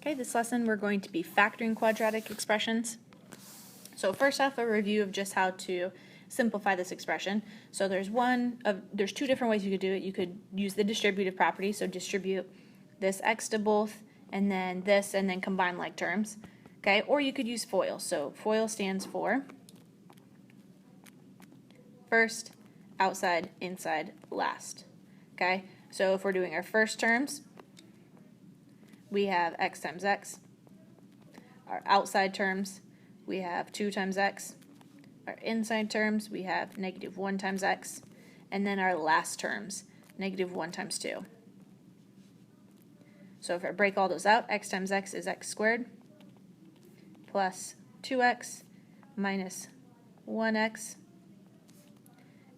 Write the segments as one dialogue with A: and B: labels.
A: Okay, this lesson we're going to be factoring quadratic expressions. So first off, a review of just how to simplify this expression. So there's two different ways you could do it. You could use the distributive property, so distribute this x to both, and then this, and then combine like terms. Okay, or you could use FOIL. So FOIL stands for first, outside, inside, last. Okay, so if we're doing our first terms, we have x times x. Our outside terms, we have 2 times x. Our inside terms, we have negative 1 times x. And then our last terms, negative 1 times 2. So if I break all those out, x times x is x squared plus 2x minus 1x.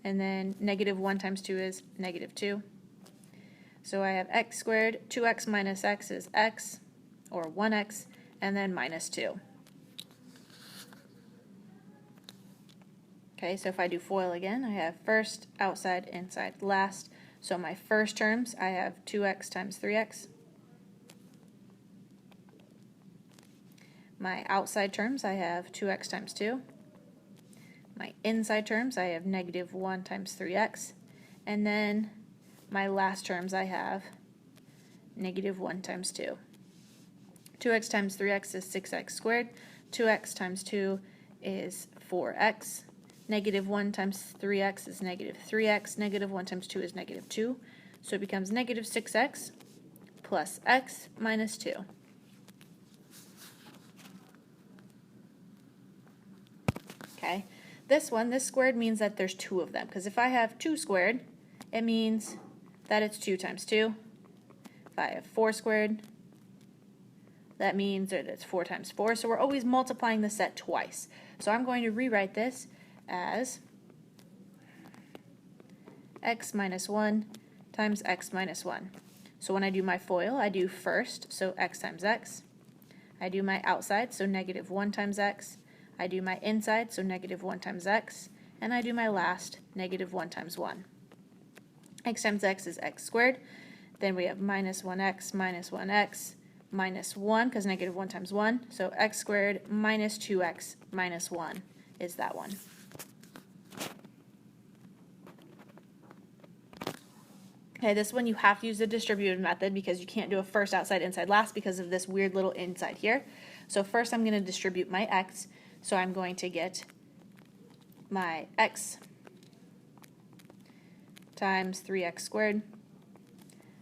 A: And then negative 1 times 2 is negative 2. So I have x squared, 2x minus x is x, or 1x, and then minus 2. Okay, so if I do FOIL again, I have first, outside, inside, last. So my first terms, I have 2x times 3x. My outside terms, I have 2x times 2. My inside terms, I have negative 1 times 3x. And then my last terms, I have negative 1 times 2. 2x times 3x is 6x squared. 2x times 2 is 4x. Negative 1 times 3x is negative 3x. Negative 1 times 2 is negative 2. So it becomes negative 6x plus x minus 2. Okay, this squared means that there's 2 of them, because if I have 2 squared, it means that it's 2 times 2. If I have 4 squared, that means that it's 4 times 4. So we're always multiplying the set twice. So I'm going to rewrite this as x minus 1 times x minus 1. So when I do my FOIL, I do first, so x times x. I do my outside, so negative 1 times x. I do my inside, so negative 1 times x. And I do my last, negative 1 times 1. X times x is x squared. Then we have minus 1x minus 1, because negative 1 times 1. So x squared minus 2x minus 1 is that one. Okay, this one you have to use the distributive method because you can't do a first, outside, inside, last because of this weird little inside here. So first I'm going to distribute my x. So I'm going to get my x times 3x squared.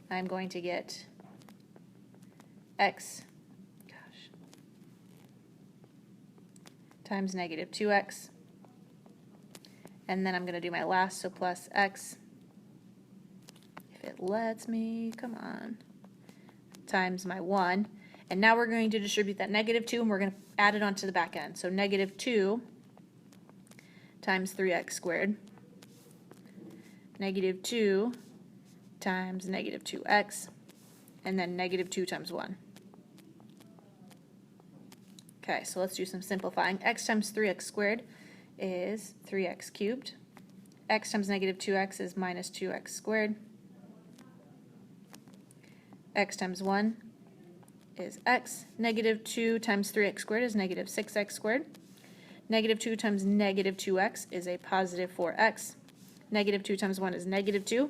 A: I'm going to get x times negative 2x. And then I'm going to do my last, so plus x, if it lets me, come on, times my 1. And now we're going to distribute that negative 2, and we're going to add it onto the back end. So negative 2 times 3x squared. Negative 2 times negative 2x. And then negative 2 times 1. Okay, so let's do some simplifying. X times 3x squared is 3x cubed. X times negative 2x is minus 2x squared. X times 1 is x. Negative 2 times 3x squared is negative 6x squared. Negative 2 times negative 2x is a positive 4x. Negative 2 times 1 is negative 2.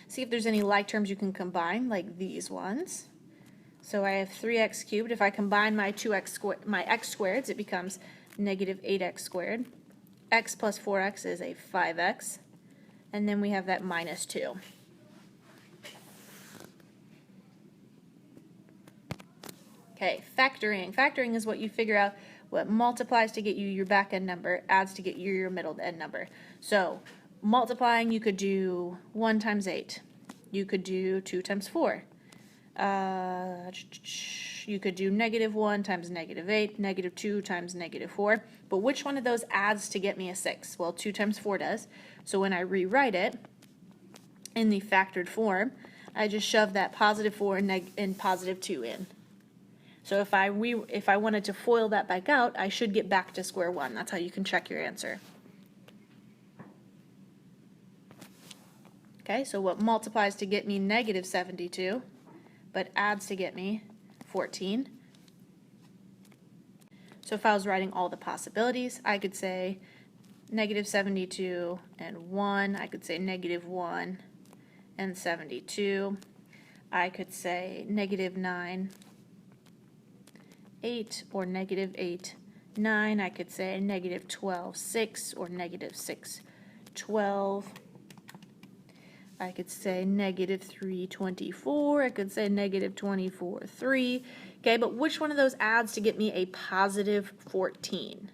A: See if there's any like terms you can combine, like these ones. So I have 3x cubed. If I combine my x squareds, it becomes negative 8x squared. X plus 4x is a 5x. And then we have that minus 2. Okay, factoring. Factoring is what you figure out what multiplies to get you your back end number, adds to get you your middle end number. So multiplying, you could do 1 times 8. You could do 2 times 4. You could do negative 1 times negative 8, negative 2 times negative 4. But which one of those adds to get me a 6? Well, 2 times 4 does. So when I rewrite it in the factored form, I just shove that positive 4 and positive 2 in. So if I wanted to FOIL that back out, I should get back to square one. That's how you can check your answer. Okay, so what multiplies to get me negative 72, but adds to get me 14. So if I was writing all the possibilities, I could say negative 72 and 1. I could say negative 1 and 72. I could say negative 9, 8, or negative 8, 9. I could say negative 12, 6, or negative 6, 12. I could say negative 3, 24. I could say negative 24, 3. Okay, but which one of those adds to get me a positive 14?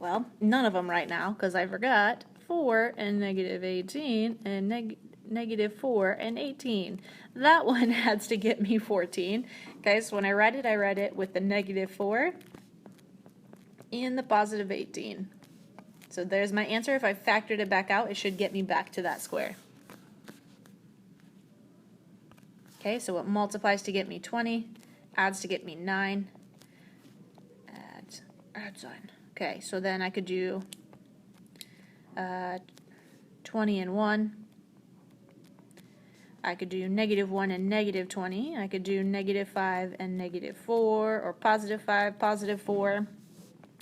A: Well, none of them right now, because I forgot 4 and negative 18 and negative 4 and 18. That one adds to get me 14. Okay, so when I read it with the negative 4 and the positive 18. So there's my answer. If I factored it back out, it should get me back to that square. Okay, so it multiplies to get me 20, adds to get me 9, add sign. Okay, so then I could do 20 and 1. I could do negative 1 and negative 20. I could do negative 5 and negative 4, or positive 5, positive 4.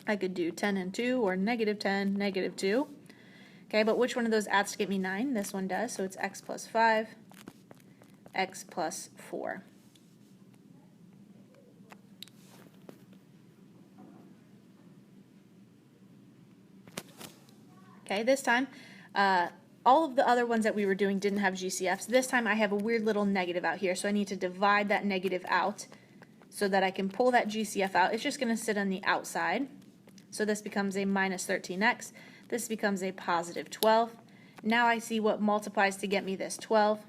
A: I could do 10 and 2, or negative 10, negative 2. Okay, but which one of those adds to get me 9? This one does, so it's x plus 5, x plus 4. Okay, this time, all of the other ones that we were doing didn't have GCFs. This time I have a weird little negative out here, so I need to divide that negative out so that I can pull that GCF out. It's just going to sit on the outside. So this becomes a minus 13x. This becomes a positive 12. Now I see what multiplies to get me this 12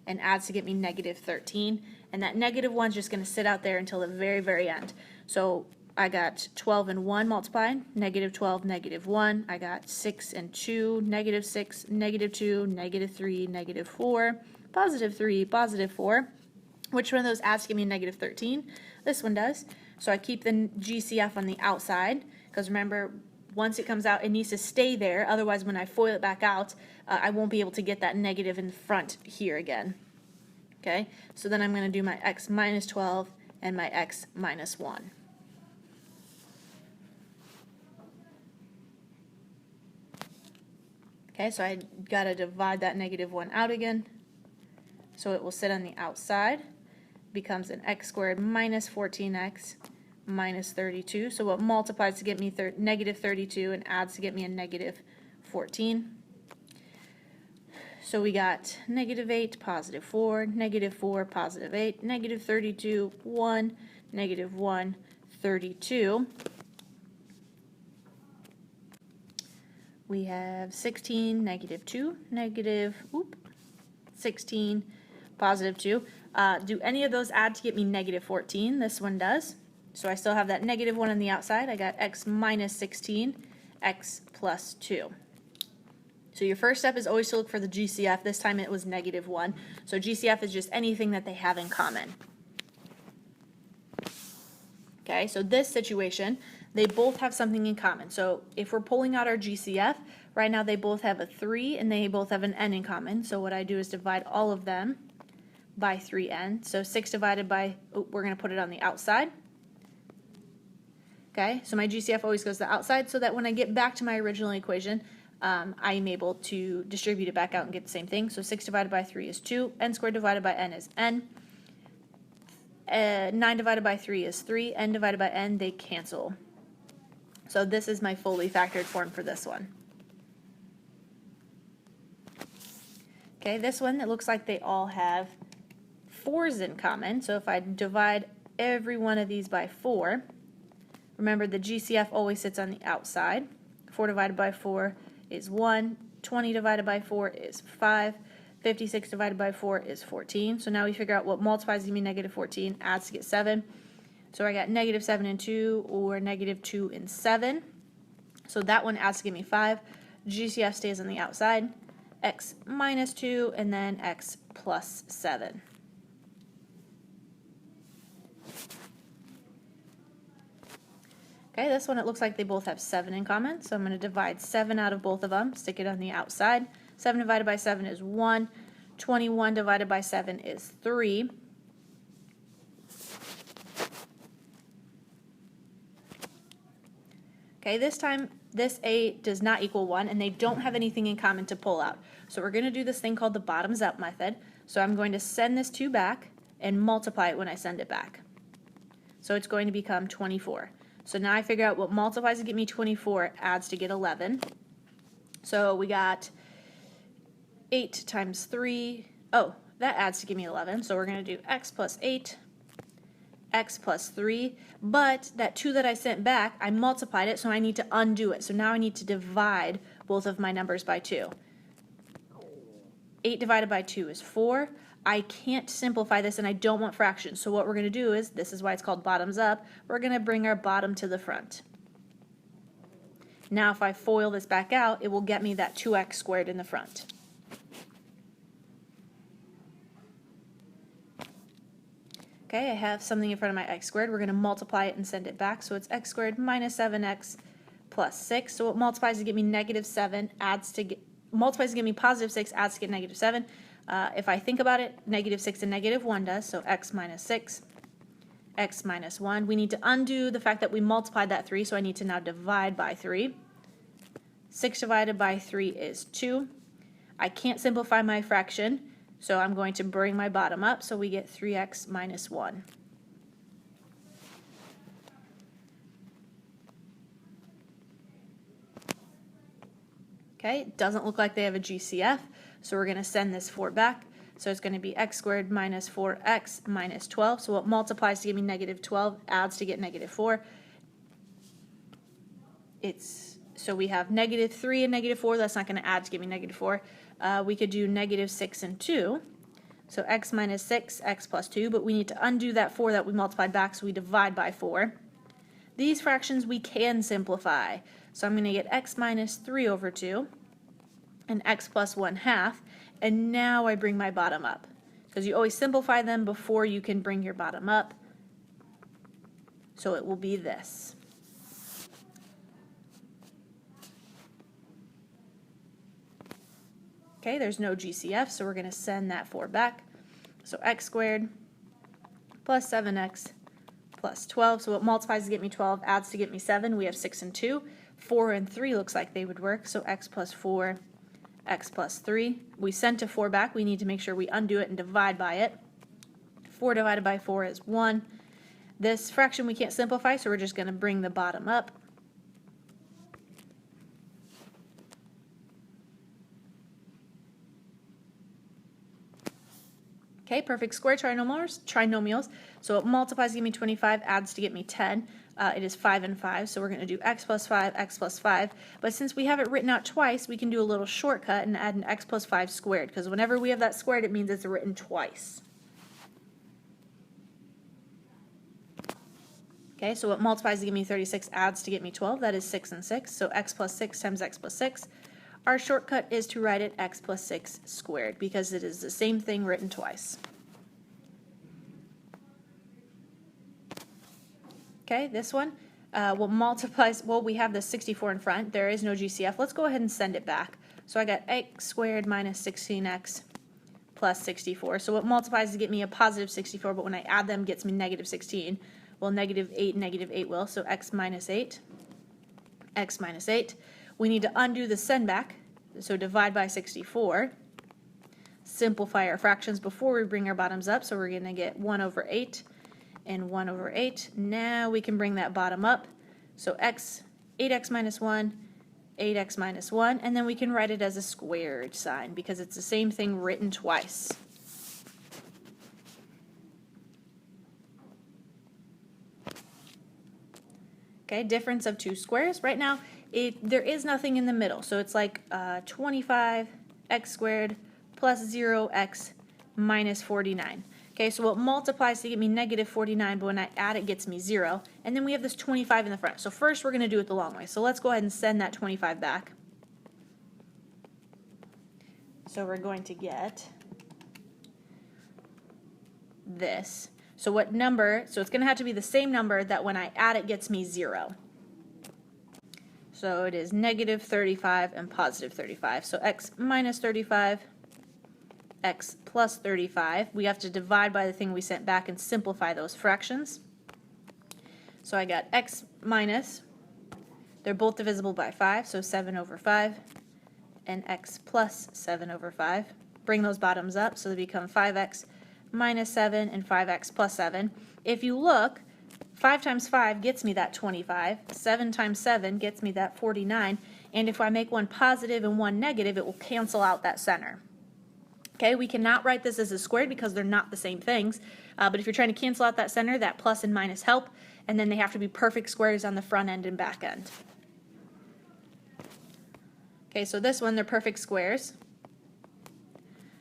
A: and adds to get me negative 13. And that negative 1 is just going to sit out there until the very, very end. So I got 12 and 1 multiplied, negative 12, negative 1. I got 6 and 2, negative 6, negative 2, negative 3, negative 4, positive 3, positive 4. Which one of those adds to give me negative 13? This one does. So I keep the GCF on the outside, because remember, once it comes out, it needs to stay there. Otherwise, when I FOIL it back out, I won't be able to get that negative in front here again. Okay, so then I'm going to do my x minus 12 and my x minus 1. Okay, so I got to divide that negative 1 out again. So it will sit on the outside. Becomes an x squared minus 14x minus 32. So what multiplies to get me negative 32 and adds to get me a negative 14. So we got negative 8, positive 4, negative 4, positive 8, negative 32, 1, negative 1, 32. We have 16, negative 2, negative 16, positive 2. Do any of those add to get me negative 14? This one does. So I still have that negative 1 on the outside. I got x minus 16, x plus 2. So your first step is always to look for the GCF. This time it was negative 1. So GCF is just anything that they have in common. Okay, so this situation, they both have something in common. So if we're pulling out our GCF, right now they both have a 3 and they both have an n in common. So what I do is divide all of them by 3n. So 6 divided by, we're going to put it on the outside. Okay, so my GCF always goes to the outside so that when I get back to my original equation, I'm able to distribute it back out and get the same thing. So 6 divided by 3 is 2. N squared divided by n is n. 9 divided by 3 is 3. N divided by n, they cancel. So this is my fully factored form for this one. Okay, this one, it looks like they all have 4's in common. So if I divide every one of these by 4, remember the GCF always sits on the outside. 4 divided by 4 is 1. 20 divided by 4 is 5. 56 divided by 4 is 14. So now we figure out what multiplies to give me negative 14, adds to get 7. So I got negative 7 and 2, or negative 2 and 7. So that one adds to give me 5. GCF stays on the outside. X minus 2, and then x plus 7. Okay, this one it looks like they both have 7 in common, so I'm going to divide 7 out of both of them, stick it on the outside. 7 divided by 7 is 1. 21 divided by 7 is 3. Okay, this time this 8 does not equal 1, and they don't have anything in common to pull out. So we're going to do this thing called the bottoms up method. So I'm going to send this 2 back and multiply it when I send it back. So it's going to become 24. So now I figure out what multiplies to get me 24 adds to get 11. So we got 8 times 3. Oh, that adds to give me 11. So we're going to do x plus 8, x plus 3. But that 2 that I sent back, I multiplied it, so I need to undo it. So now I need to divide both of my numbers by 2. 8 divided by 2 is 4. I can't simplify this, and I don't want fractions. So what we're going to do is, this is why it's called bottoms up, we're going to bring our bottom to the front. Now if I FOIL this back out, it will get me that 2x squared in the front. Okay, I have something in front of my x squared. We're going to multiply it and send it back. So it's x squared minus 7x plus 6. So what multiplies to get me negative 7 multiplies to get me positive 6 adds to get negative 7. If I think about it, negative 6 and negative 1 does. So x minus 6, x minus 1. We need to undo the fact that we multiplied that 3, so I need to now divide by 3. 6 divided by 3 is 2. I can't simplify my fraction, so I'm going to bring my bottom up, so we get 3x minus 1. Okay, it doesn't look like they have a GCF, so we're going to send this 4 back. So it's going to be x squared minus 4x minus 12. So what multiplies to give me negative 12 adds to get negative 4. So we have negative 3 and negative 4. That's not going to add to give me negative 4. We could do negative 6 and 2. So x minus 6, x plus 2. But we need to undo that 4 that we multiplied back, so we divide by 4. These fractions we can simplify. So I'm going to get x minus 3 over 2 and x plus 1/2. And now I bring my bottom up, because you always simplify them before you can bring your bottom up. So it will be this. Okay, there's no GCF, so we're going to send that 4 back. So x squared plus 7x plus 12. So what multiplies to get me 12 adds to get me 7. We have 6 and 2. 4 and 3 looks like they would work. So x plus 4, x plus 3. We sent a 4 back. We need to make sure we undo it and divide by it. 4 divided by 4 is 1. This fraction we can't simplify, so we're just going to bring the bottom up. Okay, perfect square trinomials. So it multiplies to give me 25, adds to get me 10. It is 5 and 5, so we're going to do x plus 5, x plus 5. But since we have it written out twice, we can do a little shortcut and add an x plus 5 squared, because whenever we have that squared, it means it's written twice. Okay, so what multiplies to give me 36 adds to get me 12. That is 6 and 6, so x plus 6 times x plus 6. Our shortcut is to write it x plus 6 squared, because it is the same thing written twice. Okay, this one we have the 64 in front. There is no GCF. Let's go ahead and send it back. So I got x squared minus 16x plus 64. So what multiplies to get me a positive 64, but when I add them, gets me negative 16. Well, negative 8 and negative 8 will. So x minus 8, x minus 8. We need to undo the send back. So divide by 64. Simplify our fractions before we bring our bottoms up. So we're going to get 1 over 8. And 1 over 8. Now we can bring that bottom up. So 8x minus 1, 8x minus 1, and then we can write it as a squared sign because it's the same thing written twice. Okay, difference of two squares. Right now, there is nothing in the middle, so it's like 25x squared plus 0x minus 49. Okay, so what multiplies to get me negative 49, but when I add it gets me 0. And then we have this 25 in the front. So first we're going to do it the long way. So let's go ahead and send that 25 back. So we're going to get this. So what number, so it's going to have to be the same number that when I add it gets me 0. So it is negative 35 and positive 35. So x minus 35, x plus 35. We have to divide by the thing we sent back and simplify those fractions. So I got x minus They're both divisible by 5, so 7 over 5, and x plus 7 over 5. Bring those bottoms up, so they become 5x minus 7 and 5x plus 7. If you look, 5 times 5 gets me that 25, 7 times 7 gets me that 49, and if I make one positive and one negative, it will cancel out that center. Okay, we cannot write this as a squared because they're not the same things, but if you're trying to cancel out that center, that plus and minus help, and then they have to be perfect squares on the front end and back end. Okay, so this one, they're perfect squares.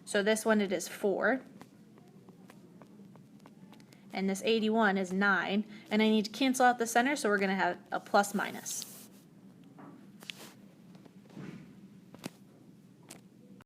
A: So this one, it is 4. And this 81 is 9. And I need to cancel out the center, so we're going to have a plus minus.